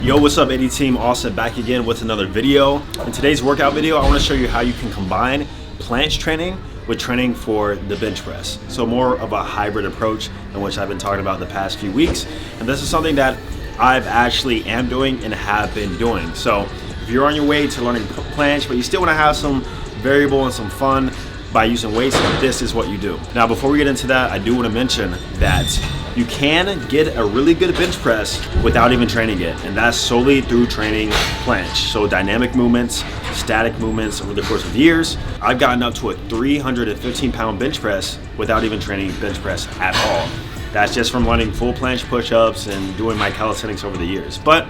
Yo, what's up, AD team? Austin back again with another video. In today's workout video, I want to show you how you can combine planche training with training for the bench press. So more of a hybrid approach in which I've been talking about the past few weeks. And this is something that I've actually am doing and have been doing. So if you're on your way to learning planche, but you still want to have some variable and some fun by using weights, this is what you do. Now, before we get into that, I do want to mention that you can get a really good bench press without even training it, and that's solely through training planche. So dynamic movements, static movements over the course of years. I've gotten up to a 315-pound bench press without even training bench press at all. That's just from learning full planche push-ups and doing my calisthenics over the years. But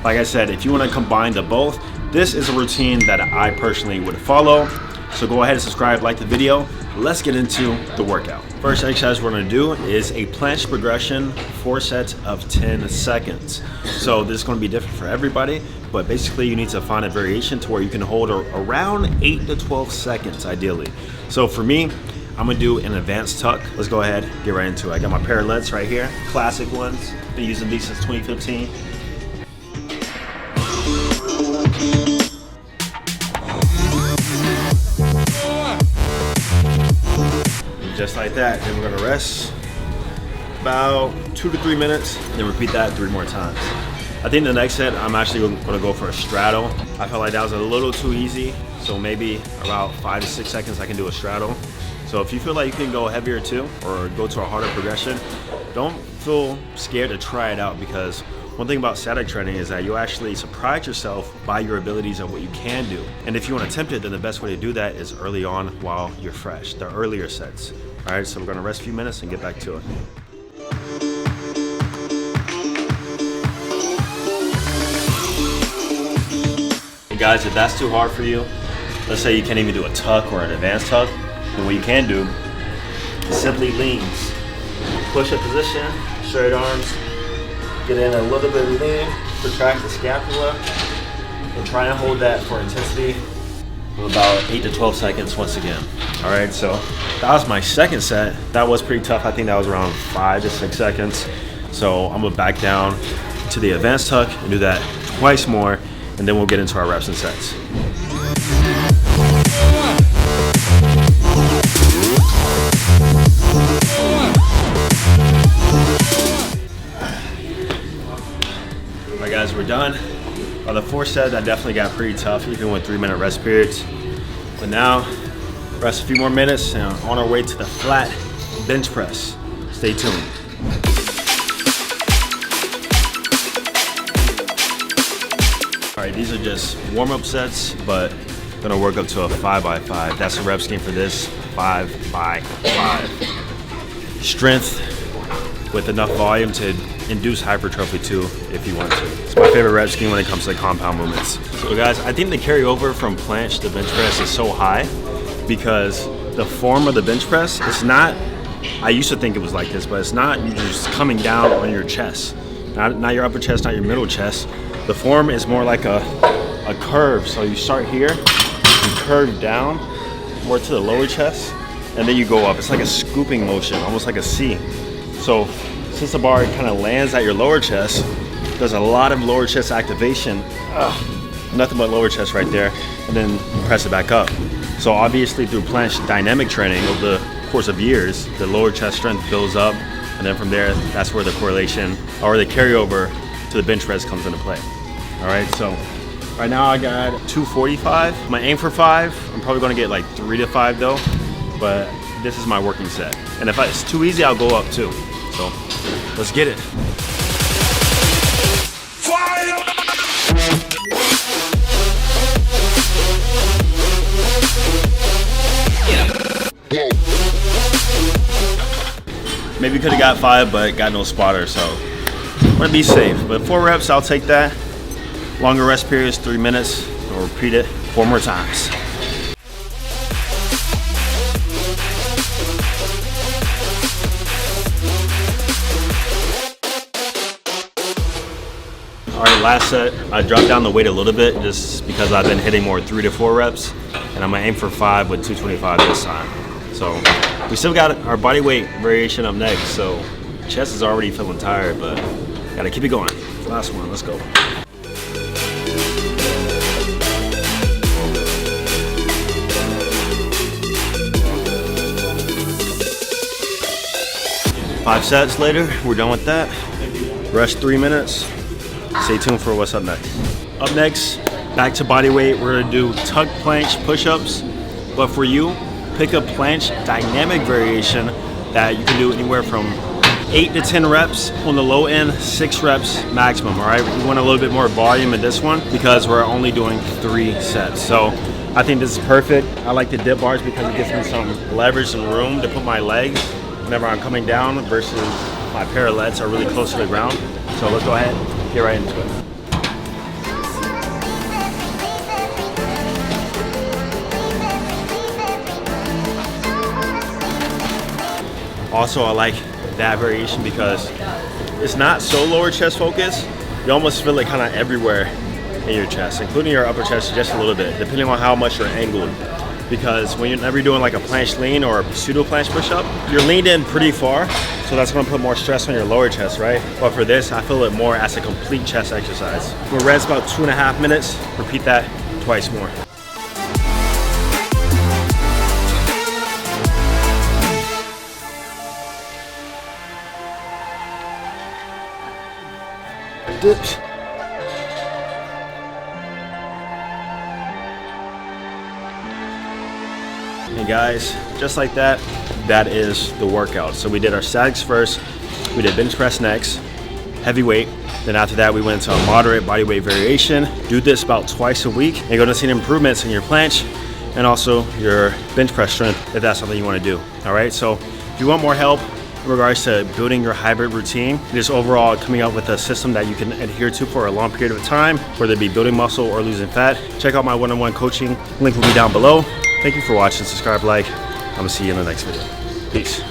like I said, if you want to combine the both, this is a routine that I personally would follow. So go ahead and subscribe, like the video. Let's get into the workout. First exercise we're gonna do is a planche progression, 4 sets of 10 seconds. So this is gonna be different for everybody, but basically you need to find a variation to where you can hold around 8 to 12 seconds ideally. So for me, I'm gonna do an advanced tuck. Let's go ahead, get right into it. I got my parallettes right here, classic ones. Been using these since 2015. Just like that, then we're gonna rest about 2 to 3 minutes, then repeat that 3 more times. I think the next set, I'm actually gonna go for a straddle. I felt like that was a little too easy, so maybe about 5 to 6 seconds I can do a straddle. So if you feel like you can go heavier too, or go to a harder progression, don't feel scared to try it out, because one thing about static training is that you actually surprise yourself by your abilities and what you can do. And if you want to attempt it, then the best way to do that is early on while you're fresh, the earlier sets. All right, so we're gonna rest a few minutes and get back to it. And guys, if that's too hard for you, let's say you can't even do a tuck or an advanced tuck, then what you can do is simply leans. Push-up position, straight arms, get in a little bit of lean, retract the scapula, and try and hold that for intensity of about 8 to 12 seconds once again. All right, so that was my second set. That was pretty tough. I think that was around 5 to 6 seconds. So I'm gonna back down to the advanced tuck and do that twice more, and then we'll get into our reps and sets. All right, guys, we're done. On the 4th set, that definitely got pretty tough, even with 3-minute rest periods. But now, rest a few more minutes and on our way to the flat bench press. Stay tuned. All right, these are just warm-up sets, but gonna work up to a 5x5. That's the rep scheme for this, 5x5. Strength with enough volume to induce hypertrophy too, if you want to. It's my favorite rep scheme when it comes to compound movements. So guys, I think the carryover from planche to bench press is so high because the form of the bench press is not, I used to think it was like this, but it's not. You're just coming down on your chest. Not your upper chest, not your middle chest. The form is more like a curve. So you start here, you curve down more to the lower chest, and then you go up. It's like a scooping motion, almost like a C. So since the bar kind of lands at your lower chest, there's a lot of lower chest activation. Nothing but lower chest right there, and then you press it back up. So obviously through planche dynamic training over the course of years, the lower chest strength builds up, and then from there, that's where the correlation or the carryover to the bench press comes into play. All right, so right now I got 245. I'm gonna aim for 5. I'm probably gonna get like 3 to 5 though, but this is my working set. And if it's too easy, I'll go up too. So let's get it. Maybe could have got 5, but got no spotter, so I'm gonna be safe. But 4 reps, I'll take that. Longer rest periods, 3 minutes. I'll repeat it 4 more times. All right, last set, I dropped down the weight a little bit just because I've been hitting more 3 to 4 reps, and I'm gonna aim for 5 with 225 this time. So we still got our body weight variation up next, so chest is already feeling tired, but gotta keep it going. Last one, let's go. 5 sets later, we're done with that. Rest 3 minutes. Stay tuned for what's up next. Up next, back to body weight. We're gonna do tuck planche push-ups. But for you, pick a planche dynamic variation that you can do anywhere from 8 to 10 reps on the low end, 6 reps maximum, all right? We want a little bit more volume in this one because we're only doing 3 sets. So I think this is perfect. I like the dip bars because it gives me some leverage and room to put my legs whenever I'm coming down versus my parallettes are really close to the ground. So let's go ahead, get right into it. Also, I like that variation because it's not so lower chest focused. You almost feel it kind of everywhere in your chest, including your upper chest just a little bit, depending on how much you're angled. Because whenever you're doing like a planche lean or a pseudo planche push-up, you're leaned in pretty far, so that's gonna put more stress on your lower chest, right? But for this, I feel it more as a complete chest exercise. We'll rest about 2.5 minutes, repeat that twice more. Dips. And guys, just like that, that is the workout. So we did our statics first, we did bench press next, heavy weight. Then after that, we went to a moderate body weight variation. Do this about twice a week. And you're gonna see improvements in your planche and also your bench press strength if that's something you wanna do, all right? So if you want more help in regards to building your hybrid routine, just overall coming up with a system that you can adhere to for a long period of time, whether it be building muscle or losing fat, check out my one-on-one coaching. Link will be down below. Thank you for watching. Subscribe, like. I'm gonna see you in the next video. Peace.